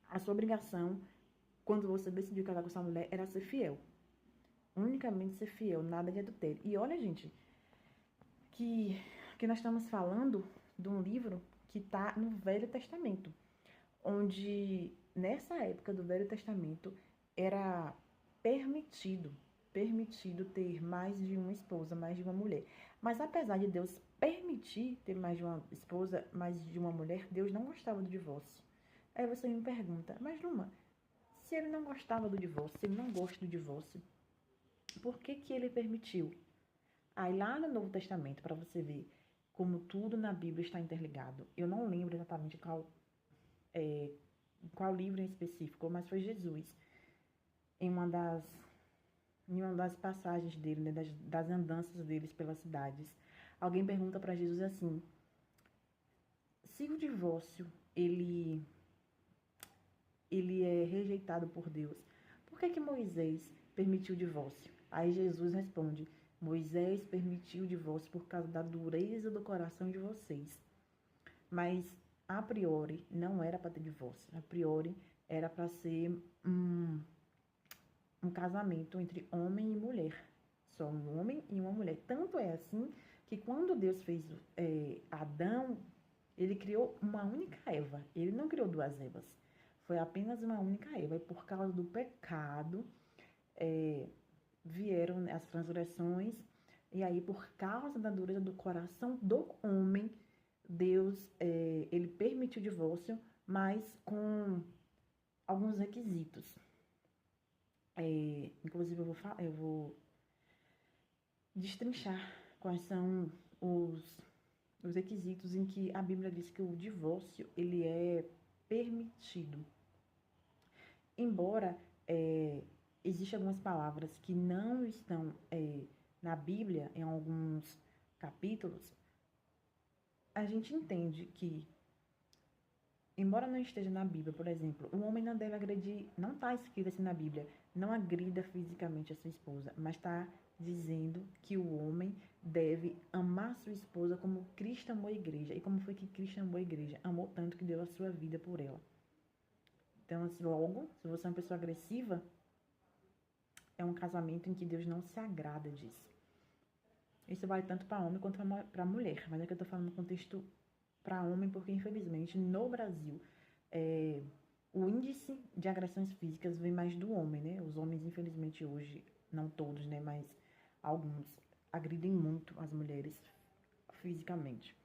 A sua obrigação, quando você decidiu casar com essa mulher, era ser fiel. Unicamente ser fiel, nada de adultério. E olha, gente, que nós estamos falando de um livro que está no Velho Testamento, onde nessa época do Velho Testamento era permitido, permitido ter mais de uma esposa, mais de uma mulher. Mas apesar de Deus permitir ter mais de uma esposa, mais de uma mulher, Deus não gostava do divórcio. Aí você me pergunta, mas Luma, se ele não gostava do divórcio, se ele não gosta do divórcio, por que que ele permitiu? Aí lá no Novo Testamento, para você ver como tudo na Bíblia está interligado. Eu não lembro exatamente qual livro em específico, mas foi Jesus. Em uma das passagens dele, né, das andanças deles pelas cidades. Alguém pergunta para Jesus assim, se o divórcio, ele é rejeitado por Deus, por que que Moisés permitiu o divórcio? Aí Jesus responde, Moisés permitiu o divórcio por causa da dureza do coração de vocês. Mas, a priori, não era para ter divórcio. A priori, era para ser um casamento entre homem e mulher. Só um homem e uma mulher. Tanto é assim que quando Deus fez Adão, ele criou uma única Eva. Ele não criou duas Evas. Foi apenas uma única Eva. E por causa do pecado, vieram as transgressões. E aí, por causa da dureza do coração do homem, Deus, ele permitiu o divórcio, mas com alguns requisitos. Inclusive, eu vou destrinchar quais são os requisitos em que a Bíblia diz que o divórcio ele é permitido. Embora existam algumas palavras que não estão na Bíblia, em alguns capítulos, a gente entende que, embora não esteja na Bíblia, por exemplo, o homem não deve agredir, não está escrito assim na Bíblia, não agrida fisicamente a sua esposa, mas está dizendo que o homem deve amar sua esposa como Cristo amou a igreja. E como foi que Cristo amou a igreja? Amou tanto que deu a sua vida por ela. Então, assim, logo, se você é uma pessoa agressiva, é um casamento em que Deus não se agrada disso. Isso vale tanto para homem quanto para mulher, mas é que eu estou falando no contexto para homem, porque infelizmente no Brasil o índice de agressões físicas vem mais do homem, né? Os homens, infelizmente, hoje, não todos, né? Mas alguns agridem muito as mulheres fisicamente.